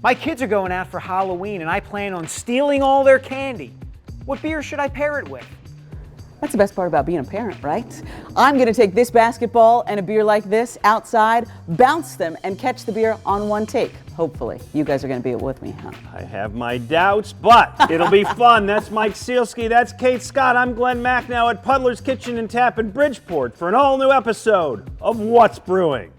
My kids are going out for Halloween and I plan on stealing all their candy. What beer should I pair it with? That's the best part about being a parent, right? I'm gonna take this basketball and a beer like this outside, bounce them, and catch the beer on one take. Hopefully. You guys are gonna be with me, huh? I have my doubts, but it'll be fun. That's Mike Sielski, that's Kate Scott. I'm Glen Macnow at Puddler's Kitchen and Tap in Bridgeport for an all-new episode of What's Brewing.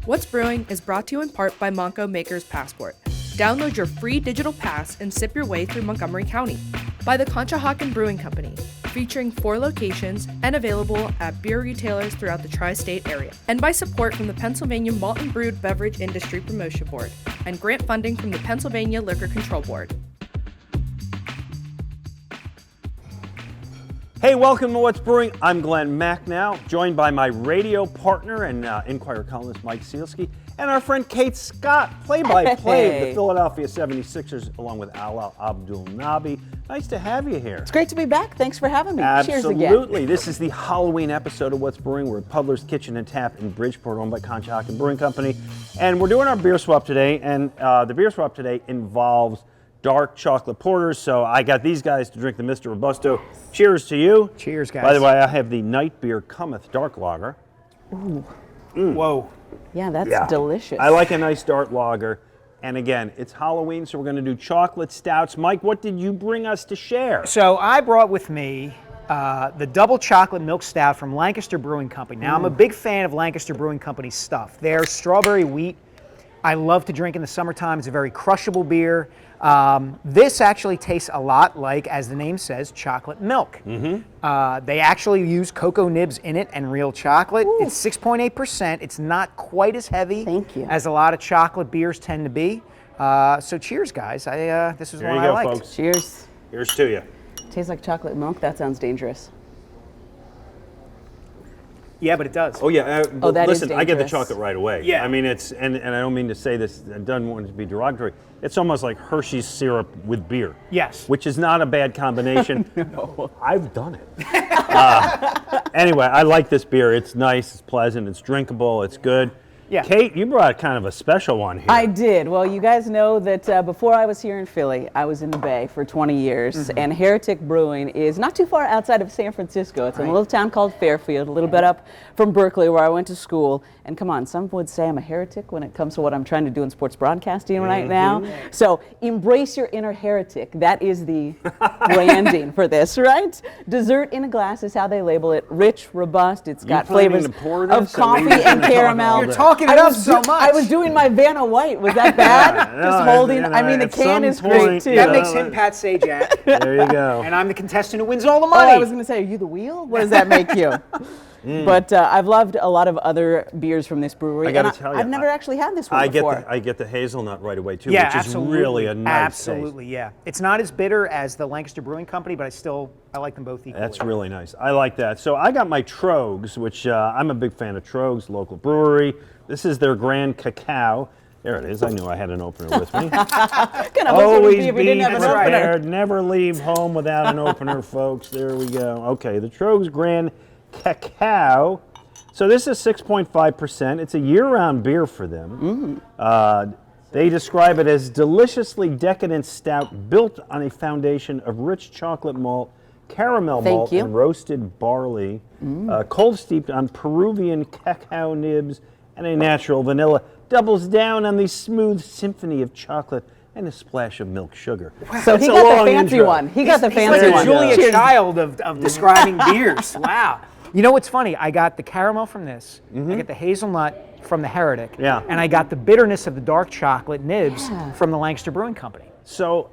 What's Brewing is brought to you in part by Monco Maker's Passport. Download your free digital pass and sip your way through Montgomery County. By the CONSHOHOCKEN Brewing Company, featuring 4 locations and available at beer retailers throughout the tri-state area. And by support from the Pennsylvania Malt and Brewed Beverage Industry Promotion Board and grant funding from the Pennsylvania Liquor Control Board. Hey, welcome to What's Brewing. I'm Glen Macnow, joined by my radio partner and Inquirer columnist Mike Sielski, and our friend Kate Scott, play-by-play of the Philadelphia 76ers, along with Alaa Abdul-Nabi. Nice to have you here. It's great to be back. Thanks for having me. Absolutely. Cheers again. Absolutely. This is the Halloween episode of What's Brewing. We're at Puddler's Kitchen and Tap in Bridgeport, owned by CONSHOHOCKEN Brewing Company. And we're doing our beer swap today, and the beer swap today involves dark chocolate porters. So I got these guys to drink the Mr. Robusto. Cheers to you. Cheers, guys. By the way, I have the Night Beer Cometh Dark Lager. Ooh. Whoa. Yeah, that's delicious. I like a nice dark lager. And again, it's Halloween, so we're going to do chocolate stouts. Mike, what did you bring us to share? So I brought with me the double chocolate milk stout from Lancaster Brewing Company. Now, I'm a big fan of Lancaster Brewing Company's stuff. Their strawberry wheat, I love to drink in the summertime. It's a very crushable beer. This actually tastes a lot like, as the name says, chocolate milk. They actually use cocoa nibs in it and real chocolate. Ooh. It's 6.8%. It's not quite as heavy as a lot of chocolate beers tend to be. So cheers, guys. This is one I like. Folks. Cheers. Here's to you. Tastes like chocolate milk? That sounds dangerous. Yeah, but it does. Oh yeah. That listen, is I get the dangerous. chocolate right away. Yeah. I mean, it's and I don't mean to say this. I don't want it to be derogatory. It's almost like Hershey's syrup with beer. Yes. Which is not a bad combination. No. I've done it. Anyway, I like this beer. It's nice. It's pleasant. It's drinkable. It's good. Yeah. Kate, you brought kind of a special one here. I did. Well, you guys know that before I was here in Philly, I was in the Bay for 20 years, and Heretic Brewing is not too far outside of San Francisco. It's in a little town called Fairfield, a little bit up from Berkeley, where I went to school. And come on, some would say I'm a heretic when it comes to what I'm trying to do in sports broadcasting right now. So embrace your inner heretic. That is the branding for this, right? Dessert in a glass is how they label it. Rich, robust. It's got flavors of coffee and caramel. You're talking it up so much. I was doing my Vanna White. Was that bad? Just holding. I mean, the can is great too. That makes him Pat Sajak. There you go. And I'm the contestant who wins all the money. Oh, I was going to say, are you the wheel? What does that make you? But I've loved a lot of other beers from this brewery. I got to tell you, I've never actually had this one before. I get the hazelnut right away too, Yeah, which absolutely. is really a nice Absolutely, taste. yeah. It's not as bitter as the Lancaster Brewing Company, but I like them both equally. That's really nice. I like that. So I got my Trogs, which I'm a big fan of Trogs, local brewery. This is their Grand Cacao. There it is. I knew I had an opener with me. Always be prepared. Never leave home without an opener, folks. There we go. Okay, the Trogs Grand Cacao. So this is 6.5%. It's a year-round beer for them. They describe it as deliciously decadent stout built on a foundation of rich chocolate malt, caramel malt, and roasted barley, cold steeped on Peruvian cacao nibs and a natural vanilla. Doubles down on the smooth symphony of chocolate and a splash of milk sugar. Wow. So he got the fancy one. He got the fancy one. He's like a Julia Child of describing beers. Wow. You know what's funny? I got the caramel from this. I got the hazelnut from the Heretic. Yeah. And I got the bitterness of the dark chocolate nibs from the Lancaster Brewing Company. So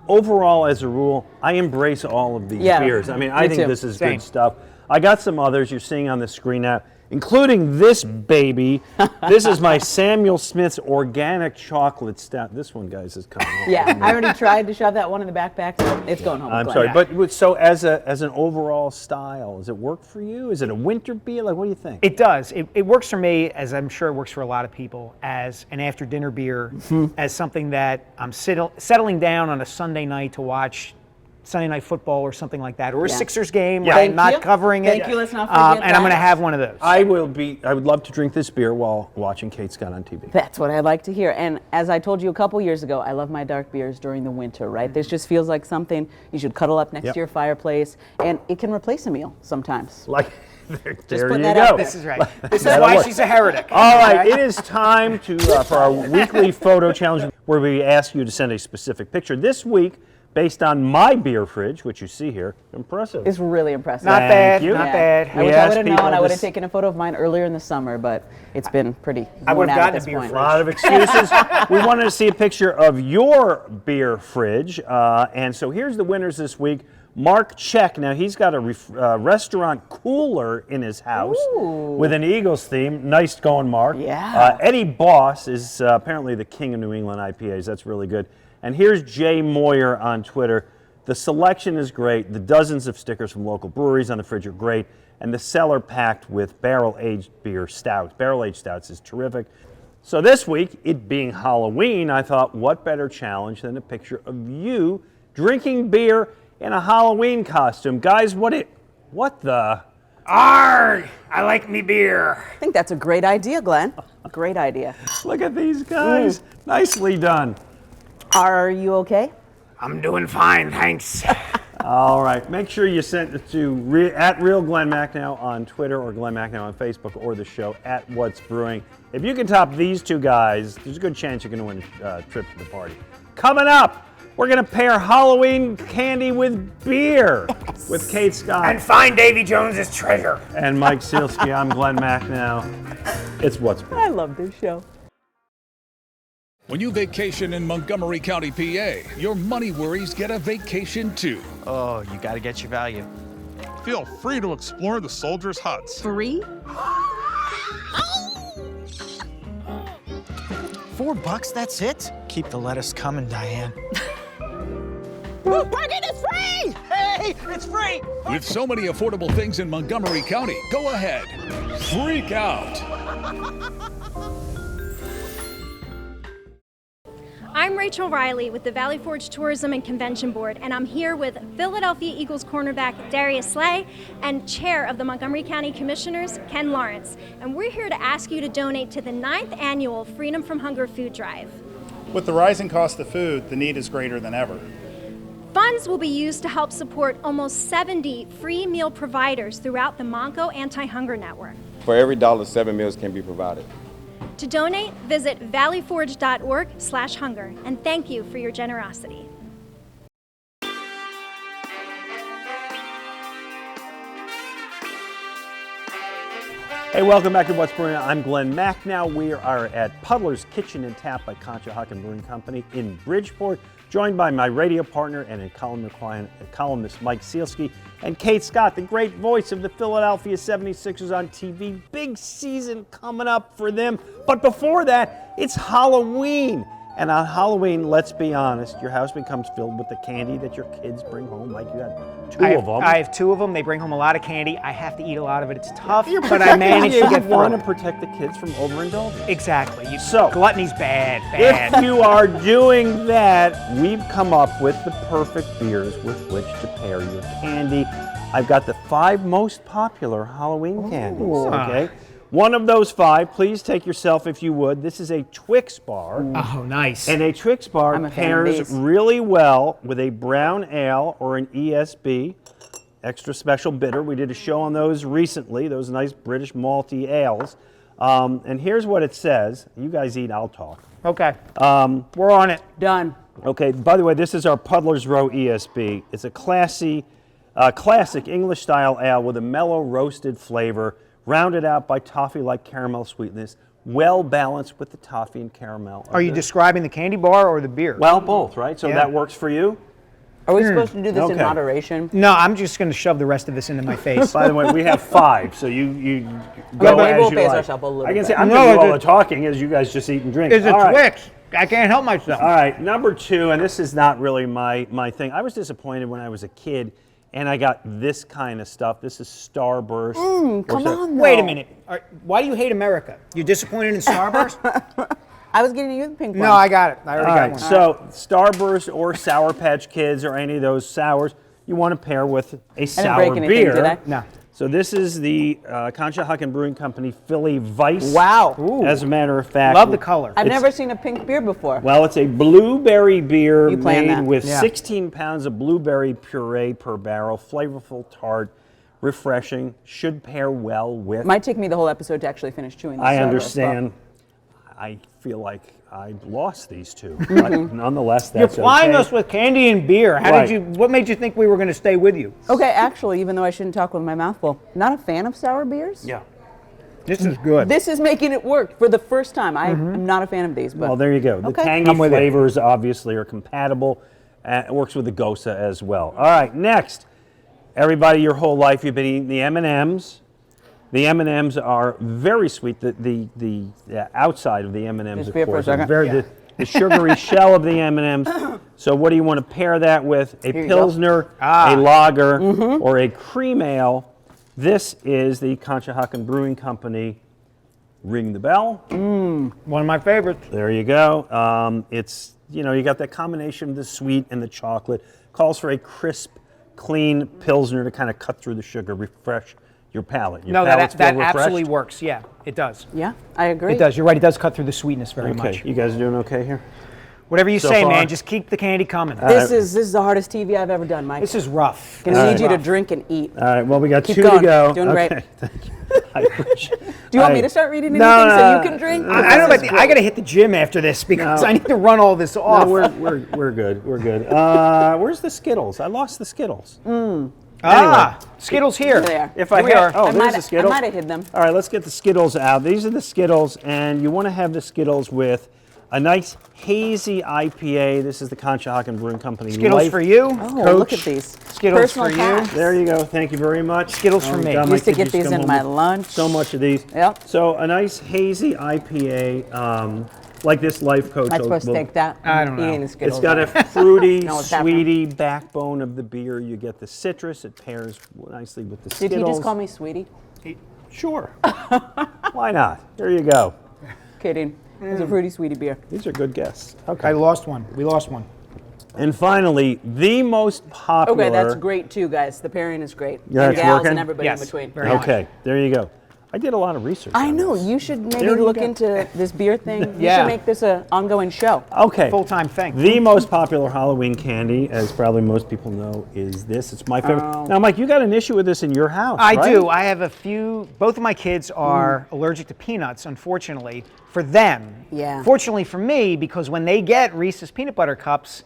overall, as a rule, I embrace all of these beers. I mean, I think this is good stuff. I got some others you're seeing on the screen now, including this baby. This is my Samuel Smith's organic chocolate stout. This one, guys, is coming home. Yeah, I already tried to shove that one in the backpack, so it's going home. I'm Glenn. sorry, but so as an overall style, does it work for you? Is it a winter beer? Like, what do you think? It does. It works for me, as I'm sure it works for a lot of people, as an after-dinner beer, as something that I'm settling down on a Sunday night to watch Sunday Night Football or something like that, or a Sixers game where I'm not covering it. Thank you. Let's not forget and I'm going to have one of those. I would love to drink this beer while watching Kate Scott on TV. That's what I like to hear. And as I told you a couple years ago, I love my dark beers during the winter, right? This just feels like something you should cuddle up next to your fireplace, and it can replace a meal sometimes. Like, there put you that go. out there. This is right. This is why she's a heretic. All right, it is time to for our weekly photo challenge, where we ask you to send a specific picture. This week, based on my beer fridge, which you see here, impressive. It's really impressive. Not Thank bad. you. Not bad. I wish I would have known. I would have this- taken a photo of mine earlier in the summer, but it's been pretty I worn would have out at gotten a this beer point. A lot of excuses. We wanted to see a picture of your beer fridge, and so here's the winners this week. Mark Check. Now he's got a restaurant cooler in his house with an Eagles theme. Nice going, Mark. Yeah. Eddie Boss is apparently the king of New England IPAs. That's really good. And here's Jay Moyer on Twitter. The selection is great. The dozens of stickers from local breweries on the fridge are great. And the cellar packed with barrel-aged beer stouts. Barrel-aged stouts is terrific. So this week, it being Halloween, I thought, what better challenge than a picture of you drinking beer in a Halloween costume. Guys, what the? Arrgh! I like me beer. I think that's a great idea, Glenn. Great idea. Look at these guys. Nicely done. Are you okay? I'm doing fine, thanks. All right, make sure you send it to at Real Glen Macnow on Twitter, or Glen Macnow on Facebook, or the show at What's Brewing. If you can top these two guys, there's a good chance you're going to win a trip to the party. Coming up, we're going to pair Halloween candy with beer with Kate Scott. And find Davy Jones's treasure. And Mike Sielski. I'm Glen Macnow. It's What's Brewing. I love this show. When you vacation in Montgomery County, PA, your money worries get a vacation too. Oh, you gotta get your value. Feel free to explore the soldiers' huts. Free? $4, that's it? Keep the lettuce coming, Diane. Parking is free! Hey, it's free! With so many affordable things in Montgomery County, go ahead. Freak out. I'm Rachel Riley with the Valley Forge Tourism and Convention Board, and I'm here with Philadelphia Eagles cornerback Darius Slay and Chair of the Montgomery County Commissioners, Ken Lawrence. And we're here to ask you to donate to the 9th annual Freedom from Hunger Food Drive. With the rising cost of food, the need is greater than ever. Funds will be used to help support almost 70 free meal providers throughout the Monco Anti-Hunger Network. For every dollar, 7 meals can be provided. To donate, visit valleyforge.org/hunger, and thank you for your generosity. Hey, welcome back to What's Brewing. I'm Glen Macnow. We are at Puddler's Kitchen and Tap by CONSHOHOCKEN Brewing Company in Bridgeport, joined by my radio partner and a columnist Mike Sielski, and Kate Scott, the great voice of the Philadelphia 76ers on TV. Big season coming up for them. But before that, it's Halloween. And on Halloween, let's be honest, your house becomes filled with the candy that your kids bring home. Like, you got two of them. I have 2 of them. They bring home a lot of candy. I have to eat a lot of it. It's tough, but I manage to get You want through to it. protect the kids from overindulgence. Exactly. So- Gluttony's bad. If you are doing that, we've come up with the perfect beers with which to pair your candy. I've got the 5 most popular Halloween candies, okay? One of those 5, please take yourself if you would. This is a Twix bar. Oh, nice. And a Twix bar I'm a fan of pairs these. really well with a brown ale or an ESB, extra special bitter. We did a show on those recently, those nice British malty ales. And here's what it says. You guys eat, I'll talk. Okay. We're on it. Done. Okay, by the way, this is our Puddler's Row ESB. It's a classic English-style ale with a mellow roasted flavor, rounded out by toffee-like caramel sweetness, well balanced with the toffee and caramel. Are you describing the candy bar or the beer? Well, both, right? So Yeah. that works for you? Are we supposed to do this in Okay. moderation? No, I'm just going to shove the rest of this into my face. By the way, we have 5, so you Go go maybe as we'll you pace like. ourselves a little I can bit. say I'm No, going to do all it's the talking as you guys just eat and drink. It's a All right. Twix. I can't help myself. All right, number 2, and this is not really my thing. I was disappointed when I was a kid, and I got this kind of stuff. This is Starburst. Come on, Wait a though. minute. Why do you hate America? You're disappointed in Starburst? I was getting you the pink one. No, I got it. I already All got right, one. so Starburst or Sour Patch Kids or any of those sours, you want to pair with a I didn't sour break anything, beer. did I? No. So this is the CONSHOHOCKEN Brewing Company Philly Vice. Wow. Ooh. As a matter of fact, Love the color. I've It's- never seen a pink beer before. Well, it's a blueberry beer You planned made that. with Yeah. 16 pounds of blueberry puree per barrel, flavorful, tart, refreshing, should pair well with. Might take me the whole episode to actually finish chewing this. I Starburst, understand. I feel like I lost these two, but nonetheless, You're that's flying okay. us with candy and beer. How Right. did you? What made you think we were going to stay with you? but- Okay, actually, even though I shouldn't talk with my mouth full, not a fan of sour beers. Yeah. This is good. This is making it work for the first time. I'm not a fan of these, but Well, there you go. The Okay. tangy I'm with you. flavors obviously are compatible. It works with the Gosa as well. All right, next. Everybody, your whole life you've been eating the M&Ms. The M&Ms are very sweet. The outside of the M&Ms, Just of beer for a course, are second. very the sugary shell of the M&Ms. So what do you want to pair that with? A you go. Pilsner, a lager, or a cream ale. This is the CONSHOHOCKEN Brewing Company. Ring the bell. One of my favorites. There you go. It's, you got that combination of the sweet and the chocolate. Calls for a crisp, clean Pilsner to kind of cut through the sugar, refresh your palate. Your No, palate's that feel absolutely refreshed? works. Yeah, it does. yeah, I agree. It does. You're right. It does cut through the sweetness very Okay, much. you guys doing okay here? Whatever you So say, far? man. Just keep the candy coming. This is the hardest TV I've ever done, Mike. This is rough. Gonna need you to Rough. drink and eat. All right, well, we got Keep 2 going. to go. Doing great. Okay, thank you. I appreciate Do you want me to start reading anything so you can drink? I don't know about I got to hit the gym after this because I need to run all this off. No, we're good. We're good. Where's the Skittles? I lost the Skittles. Skittles here. There they are. If I Here we had, are. oh, I there's the Skittles. might have hid them. All right, let's get the Skittles out. These are the Skittles, and you want to have the Skittles with a nice hazy IPA. This is the CONSHOHOCKEN Brewing Company. Skittles Life for you. Oh, look at these. Skittles Personal for you. packs. There you go. Thank you very much. Skittles for me. God, my Used to kids get these come in home my with lunch. So much of these. Yep. So a nice hazy IPA, like this Life Coach. I'm supposed to will- take that. I don't know. Eating the Skittles. It's got a fruity, Know what's happening. sweety backbone of the beer. You get the citrus. It pairs nicely with the Did Skittles. he just call me sweetie? Sure. Why not? There you go. Kidding. It's a fruity sweetie beer. These are good guests. I Okay. lost one. We lost one. And finally, the most popular. Okay, that's great too, guys. The pairing is great. Yeah, and it's gals working? and everybody Yes, in between. very much. Okay, there you go. I did a lot of research. I on know. this. You should maybe There you look go. into this beer thing. You Yeah. should make this an ongoing show. Okay. Full-time thing. The most popular Halloween candy, as probably most people know, is this. It's my favorite. Now, Mike, you got an issue with this in your house, I right? do. I have a few. Both of my kids are allergic to peanuts, unfortunately, for them. Yeah. Fortunately for me, because when they get Reese's peanut butter cups,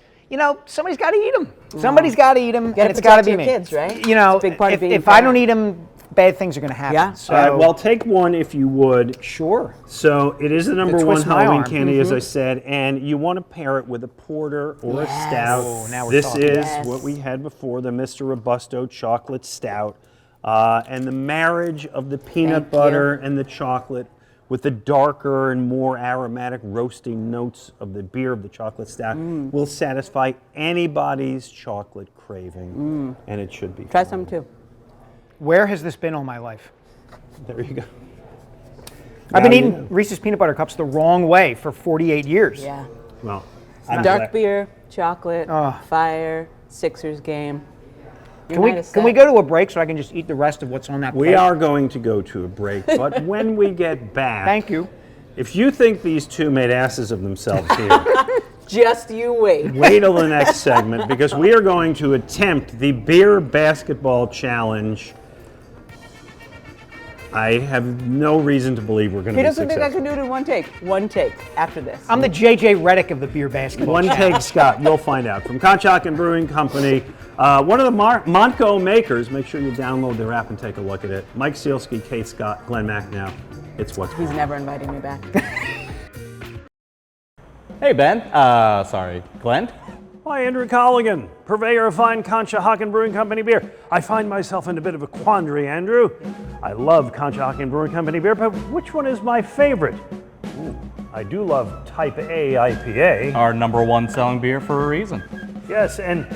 somebody's got to eat them. Somebody's got to eat them, Gotta and it's got to protect be your me. kids, right? It's a big part of being if I don't parent. eat them, bad things are going to happen. Yeah. So, All right, well, take one if you would. sure. So it is the number one twist my Halloween arm. candy, as I said, and you want to pair it with a porter or a stout. Oh, now we're this talking. is Yes. what we had before, the Mr. Robusto chocolate stout, and the marriage of the peanut Thank butter and the chocolate with the darker and more aromatic roasting notes of the beer of the chocolate stout will satisfy anybody's chocolate craving, and it should be. Try fun. some too. Where has this been all my life? There you go. I've been Now you eating know. Reese's peanut butter cups the wrong way for 48 years. Yeah. Well, I'm Dark glad- beer, chocolate, Ah. fire, Sixers game. Can we go to a break so I can just eat the rest of what's on that plate? We are going to go to a break, but when we get back, Thank you. if you think these two made asses of themselves here, Just you wait. wait till the next segment because we are going to attempt the beer basketball challenge. I have no reason to believe we're going to He be doesn't think I successful. can do it in one take. One take after this. I'm the JJ Redick of the beer basketball. One take, Scott. You'll find out. From CONSHOHOCKEN Brewing Company, one of the Montco makers. Make sure you download their app and take a look at it. Mike Sielski, Kate Scott, Glen Macnow. It's what's He's going never inviting me back. Hey Ben, sorry, Glenn. Hi, Andrew Colligan, purveyor of fine CONSHOHOCKEN Brewing Company beer. I find myself in a bit of a quandary, Andrew. I love CONSHOHOCKEN Brewing Company beer, but which one is my favorite? Ooh, I do love Type A IPA. Our #1 selling beer for a reason. Yes, and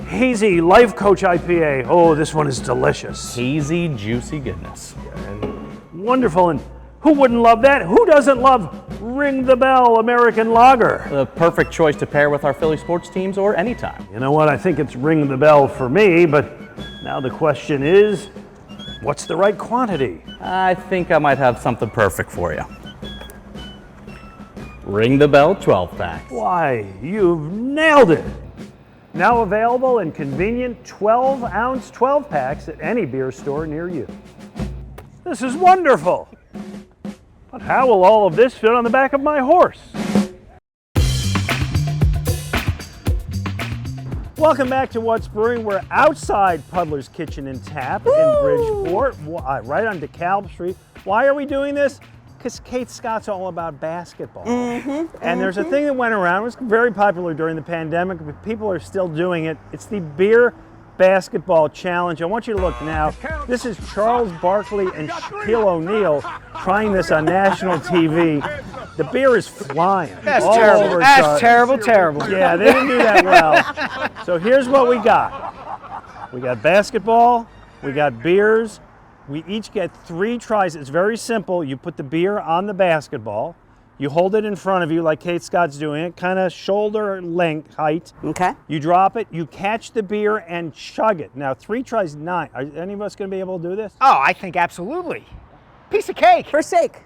Hazy Life Coach IPA. Oh, this one is delicious. Hazy, juicy goodness. And wonderful, and who wouldn't love that? Who doesn't love Ring the Bell American Lager? The perfect choice to pair with our Philly sports teams or anytime. You know what? I think it's Ring the Bell for me, but now the question is, what's the right quantity? I think I might have something perfect for you. Ring the Bell 12 packs. Why, you've nailed it. Now available in convenient 12-ounce 12 packs at any beer store near you. This is wonderful. But how will all of this fit on the back of my horse? Welcome back to What's Brewing. We're outside Puddler's Kitchen and Tap in Bridgeport, right on DeKalb Street. Why are we doing this? Because Kate Scott's all about basketball. And there's a thing that went around, it was very popular during the pandemic, but people are still doing it. It's the Beer Basketball Challenge. I want you to look now. This is Charles Barkley and Shaquille O'Neal trying this on national TV. The beer is flying. That's all terrible. over That's terrible. Yeah, they didn't do that well. So here's what we got. We got basketball, we got beers. We each get 3 tries. It's very simple. You put the beer on the basketball. You hold it in front of you like Kate Scott's doing it, kind of shoulder length height. Okay. You drop it, you catch the beer and chug it. Now 3 tries, 9. Are any of us going to be able to do this? Oh, I think absolutely. Piece of cake. First take.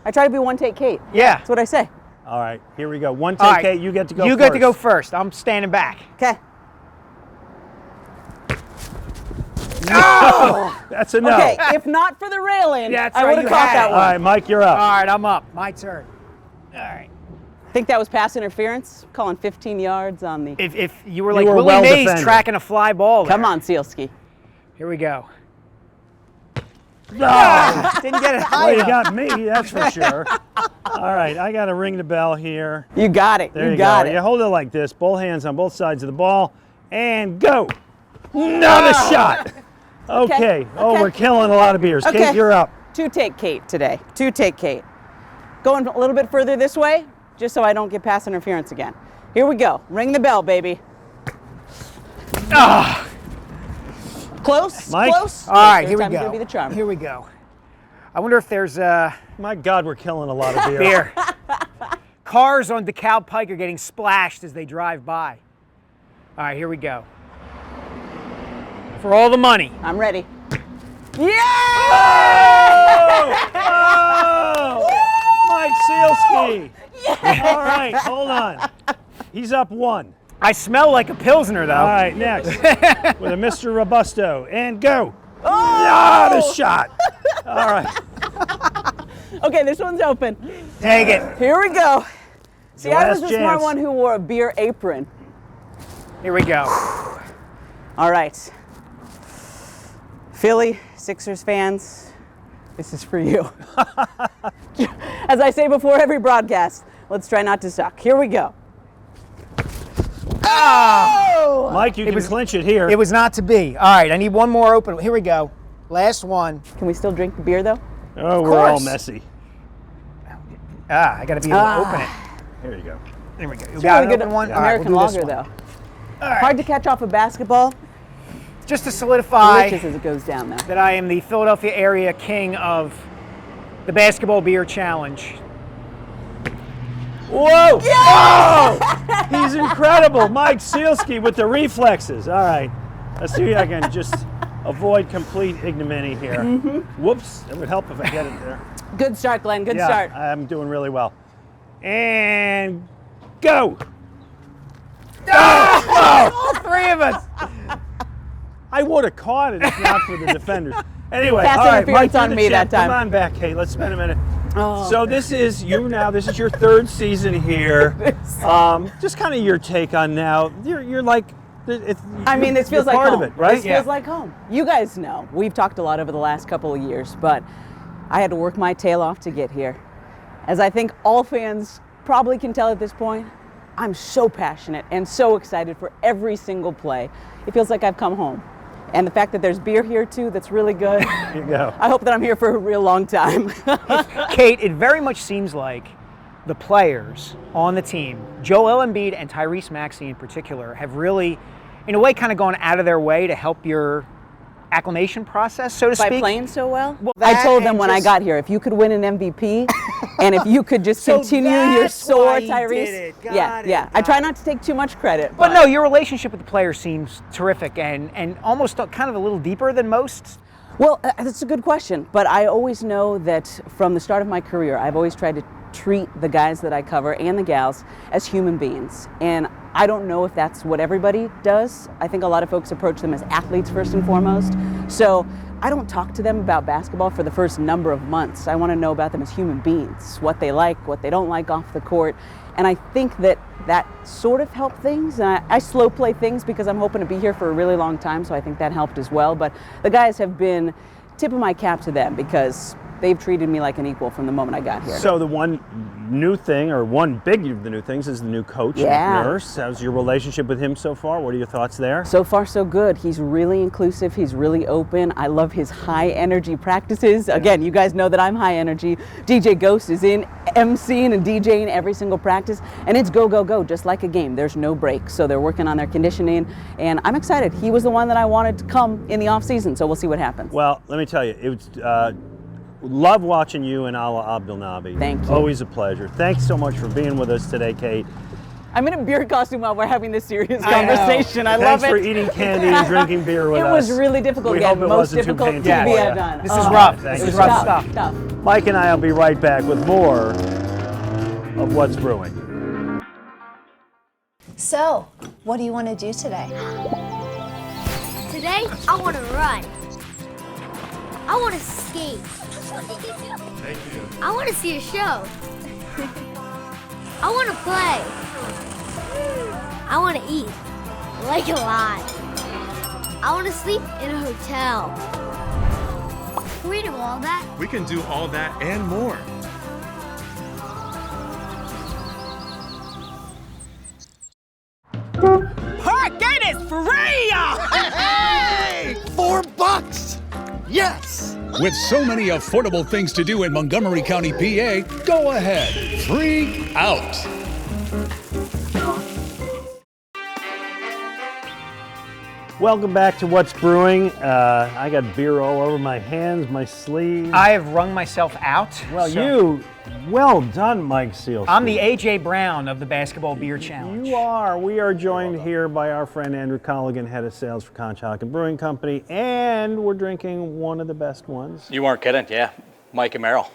I try to be one take Kate. Yeah. That's what I say. All right, here we go. One All take, right. Kate, you get to go You first. get to go first. I'm standing back. Okay. Oh! That's a no. Okay, if not for the railing, Yeah, that's I right, would have you caught had that it. All one. right, Mike, you're up. All right, I'm up. My turn. All right. Think that was pass interference, calling 15 yards on the... If you were like were Willie well Mays defended. tracking a fly ball there. Come on, Sielski. Here we go. No! Didn't get it high Well, you enough. got me, that's for sure. All right, I got to ring the bell here. You got it. There you got go. it. You hold it like this, both hands on both sides of the ball, and go. Another shot. Okay. Oh, okay. we're killing a lot of beers. Okay. Kate, you're up. 2 take Kate today. 2 take Kate. Going a little bit further this way, just so I don't get pass interference again. Here we go. Ring the bell, baby. Ah. Close. Mike? Close. All right, This here we time's go. gonna be the charm. Here we go. I wonder if there's My God, we're killing a lot of beer. beer. Cars on DeKalb Pike are getting splashed as they drive by. All right, here we go. For all the money. I'm ready. Yeah! Oh! Mike Sielski. All right, hold on. He's up 1. I smell like a Pilsner, though. All right, next. With a Mr. Robusto. And go. Oh! The shot. All right. Okay, this one's open. Take it. Here we go. See, I was last the smart chance. one who wore a beer apron. Here we go. All right. Philly Sixers fans, this is for you. As I say before every broadcast, let's try not to suck. Here we go. Oh! Mike, you can clinch it here. It was not to be. All right, I need one more open. Here we go. Last one. Can we still drink the beer though? Oh, we're all course. messy. I got to be able to open it. Here you go. There we go. You It's got really an good open one? All right, American we'll do this lager one. though. Hard to catch off a basketball. Just to solidify Delicious as it goes down though. that I am the Philadelphia area king of the Basketball Beer Challenge. Whoa! Oh! He's incredible. Mike Sielski with the reflexes. All right. Let's see if I can just avoid complete ignominy here. Whoops. It would help if I get it there. Good start, Glenn. Good Yeah, start. I'm doing really well. And go. Oh! All 3 of us. I would have caught it if not for the defenders. Anyway, Pass all right, interference Mike, you're on the me champ. that time. Come on back, Kate. Let's spend a minute. Oh. So this is you now. This is your 3rd season here. Just kind of your take on now. You're like, I mean, this you're feels like part home. of it, right? This feels like home. You guys know. We've talked a lot over the last couple of years, but I had to work my tail off to get here. As I think all fans probably can tell at this point, I'm so passionate and so excited for every single play. It feels like I've come home. And the fact that there's beer here too, that's really good. There you go. I hope that I'm here for a real long time. Kate, it very much seems like the players on the team, Joel Embiid and Tyrese Maxey in particular, have really, in a way, kind of gone out of their way to help your acclimation process, so to speak. By playing so well? Well, I told them and when I just- got here, if you could win an MVP, and if you could just So continue your that's soar, why you Tyrese. did it. Yeah. I try not to take too much credit. But no, your relationship with the players seems terrific and almost kind of a little deeper than most. Well, that's a good question, but I always know that from the start of my career, I've always tried to treat the guys that I cover and the gals as human beings. And I don't know if that's what everybody does. I think a lot of folks approach them as athletes first and foremost. So I don't talk to them about basketball for the first number of months. I want to know about them as human beings, what they like, what they don't like off the court. And I think that sort of helped things. I slow play things because I'm hoping to be here for a really long time, so I think that helped as well. But the guys have been tip of my cap to them because they've treated me like an equal from the moment I got here. So the one new thing, or one big of the new things, is the new coach, Yeah. Nurse. How's your relationship with him so far? What are your thoughts there? So far, so good. He's really inclusive. He's really open. I love his high energy practices. Again, you guys know that I'm high energy. DJ Ghost is in emceeing and DJing every single practice, and it's go, go, go, just like a game. There's no break. So they're working on their conditioning, and I'm excited. He was the one that I wanted to come in the off season, so we'll see what happens. Well, let me tell you, it was love watching you and Ala Abdel Nabi. Thank you. Always a pleasure. Thanks so much for being with us today, Kate. I'm in a beer costume while we're having this serious conversation. I love Thanks it. for eating candy and drinking beer with It us. was really difficult. We Again, hope it most wasn't too difficult painful TV for you. I've done. This is rough. Thank This you is so rough much. stuff. Tough. Mike and I will be right back with more of What's Brewing. So, what do you want to do today? Today, I want to run. I want to skate. I want to see a show. I want to play. I want to eat, like a lot. I want to sleep in a hotel. Can we do all that? We can do all that and more. Parking is free! Hey! $4! Yes! With so many affordable things to do in Montgomery County, PA, go ahead, freak out. Welcome back to What's Brewing. I got beer all over my hands, my sleeves. I have wrung myself out. Well done, Mike Sielski. I'm the A.J. Brown of the Basketball Beer Challenge. You are. We are joined here by our friend Andrew Colligan, head of sales for CONSHOHOCKEN Brewing Company, and we're drinking one of the best ones. You weren't kidding, yeah. Mike and Merrill.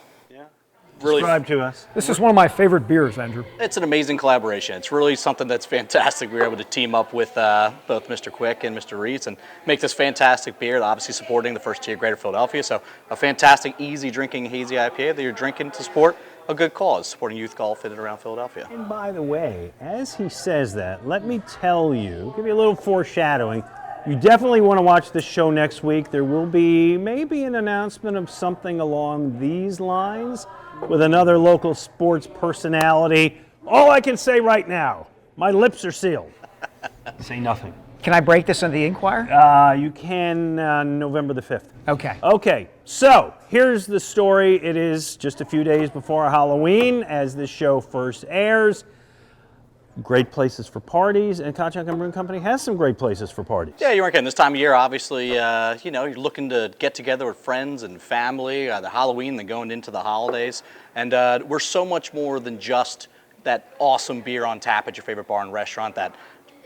Really, Describe to us. This is one of my favorite beers, Andrew. it's an amazing collaboration. It's really something that's fantastic. We were able to team up with both Mr. Quick and Mr. Reeds and make this fantastic beer, obviously supporting the first tier Greater Philadelphia. So a fantastic, easy drinking hazy IPA that you're drinking to support a good cause, supporting youth golf in and around Philadelphia. And by the way, as he says that, let me tell you, give you a little foreshadowing. You definitely want to watch this show next week. There will be maybe an announcement of something along these lines with another local sports personality. All I can say right now, my lips are sealed. Say nothing. Can I break this on the Inquirer? You can November the 5th. Okay. Okay, so here's the story. It is just a few days before Halloween as this show first airs. Great places for parties, and CONSHOHOCKEN Brewing Company has some great places for parties. Yeah, you weren't kidding. This time of year, obviously, you're looking to get together with friends and family, the Halloween, then going into the holidays. And we're so much more than just that awesome beer on tap at your favorite bar and restaurant, that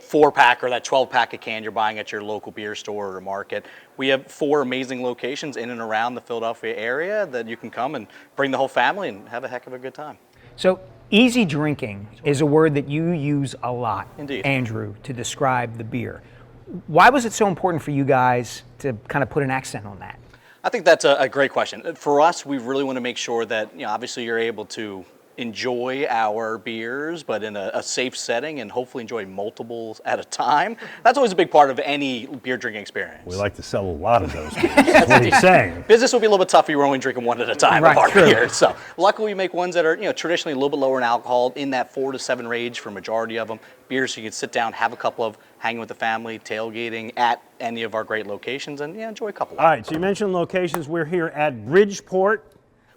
4-pack or that 12-pack of can you're buying at your local beer store or market. We have 4 amazing locations in and around the Philadelphia area that you can come and bring the whole family and have a heck of a good time. So, easy drinking is a word that you use a lot, Indeed. Andrew, to describe the beer. Why was it so important for you guys to kind of put an accent on that? I think that's a great question. For us, we really want to make sure that, obviously you're able to enjoy our beers, but in a safe setting and hopefully enjoy multiples at a time. That's always a big part of any beer drinking experience. We like to sell a lot of those beers. That's what he's saying. Business would be a little bit tougher if you were only drinking one at a time of our beers. So luckily we make ones that are traditionally a little bit lower in alcohol, in that 4 to 7 range for a majority of them. Beers you can sit down, have a couple of, hanging with the family, tailgating at any of our great locations, and enjoy a couple of them. All right, so you mentioned locations. We're here at Bridgeport.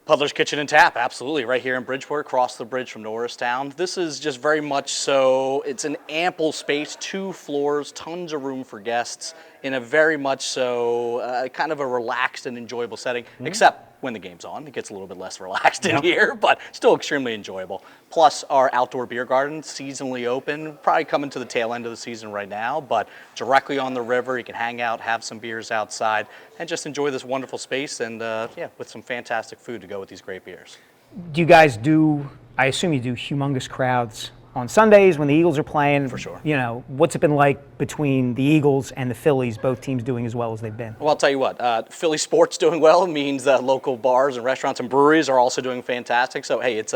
Puddler's Kitchen and Tap, absolutely, right here in Bridgeport, across the bridge from Norristown. This is just very much so, it's an ample space, 2 floors, tons of room for guests, in a very much so kind of a relaxed and enjoyable setting, except when the game's on. It gets a little bit less relaxed in here, but still extremely enjoyable. Plus our outdoor beer garden, seasonally open, probably coming to the tail end of the season right now, but directly on the river. You can hang out, have some beers outside, and just enjoy this wonderful space, and with some fantastic food to go with these great beers. Do you guys I assume you do humongous crowds on Sundays when the Eagles are playing? For sure. What's it been like between the Eagles and the Phillies, both teams doing as well as they've been? Well, I'll tell you what, Philly sports doing well means that local bars and restaurants and breweries are also doing fantastic. So, hey, it's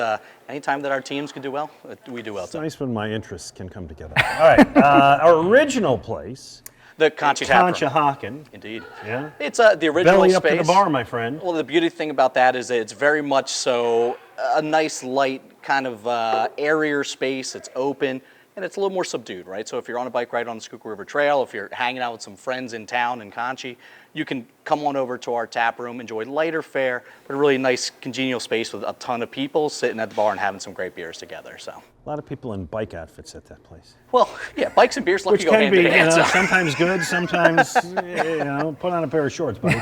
anytime that our teams can do well, we do well too. It's nice when my interests can come together. All right, our original place. The CONSHOHOCKEN. Indeed. Yeah. It's the original Belly space. up to the bar, my friend. Well, the beauty thing about that is that it's very much so a nice, light, kind of airier space. It's open, and it's a little more subdued, right? So if you're on a bike ride on the Schuylkill River Trail, if you're hanging out with some friends in town in Conchie, you can come on over to our tap room, enjoy lighter fare, but a really nice, congenial space with a ton of people sitting at the bar and having some great beers together. So a lot of people in bike outfits at that place. Well, yeah, bikes and beers, which go can hand be in hand. sometimes good, sometimes put on a pair of shorts, buddy.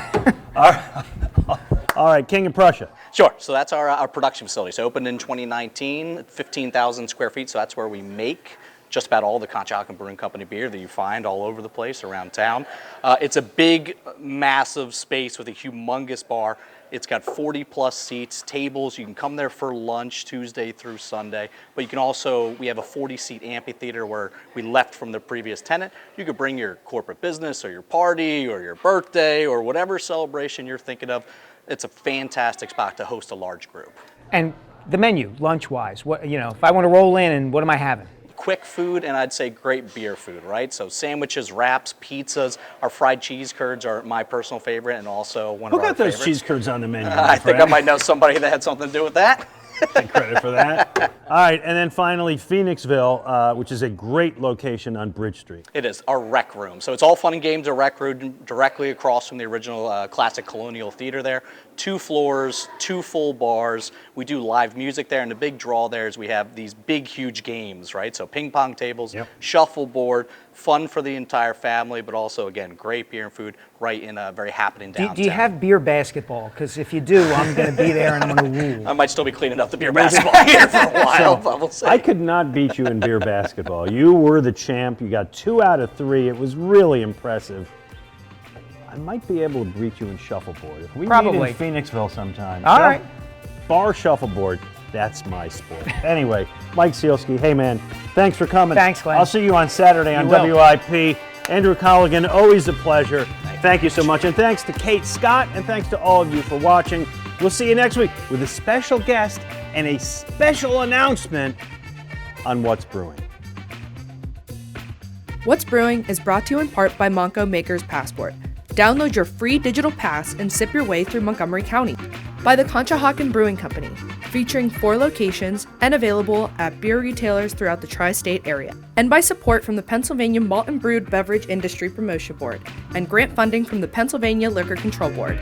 All right, King of Prussia. Sure. So that's our production facility. It's opened in 2019, 15,000 square feet. So that's where we make just about all the CONSHOHOCKEN Brewing Company beer that you find all over the place around town. It's a big, massive space with a humongous bar. It's got 40-plus seats, tables. You can come there for lunch Tuesday through Sunday. But you can also, we have a 40-seat amphitheater where we left from the previous tenant. You could bring your corporate business or your party or your birthday or whatever celebration you're thinking of. It's a fantastic spot to host a large group. And the menu, lunch-wise, what if I want to roll in, and what am I having? Quick food, and I'd say great beer food, right? So sandwiches, wraps, pizzas. Our fried cheese curds are my personal favorite, and also one of our favorites. Who got those cheese curds on the menu? I think I might know somebody that had something to do with that. Take credit for that. All right, and then finally, Phoenixville, which is a great location on Bridge Street. It is, our rec room. So it's all fun and games at rec room, directly across from the original classic Colonial Theater there. 2 floors, 2 full bars. We do live music there, and the big draw there is we have these big, huge games, right? So ping pong tables, shuffleboard, fun for the entire family, but also, again, great beer and food right in a very happening downtown. Do you have beer basketball? Because if you do, I'm going to be there and I'm going to rule. I might still be cleaning up the beer basketball here for a while, but we'll see. I could not beat you in beer basketball. You were the champ. You got 2 out of 3. It was really impressive. I might be able to beat you in shuffleboard. If we meet in Phoenixville sometime. All right. Bar shuffleboard, that's my sport. Anyway, Mike Sielski, hey man, thanks for coming. Thanks, Glenn. I'll see you on Saturday on WIP. Andrew Colligan, always a pleasure. Thank you so much. And thanks to Kate Scott, and thanks to all of you for watching. We'll see you next week with a special guest and a special announcement on What's Brewing. What's Brewing is brought to you in part by Monco Maker's Passport. Download your free digital pass and sip your way through Montgomery County. By the CONSHOHOCKEN Brewing Company, featuring 4 locations and available at beer retailers throughout the tri-state area. And by support from the Pennsylvania Malt and Brewed Beverage Industry Promotion Board and grant funding from the Pennsylvania Liquor Control Board.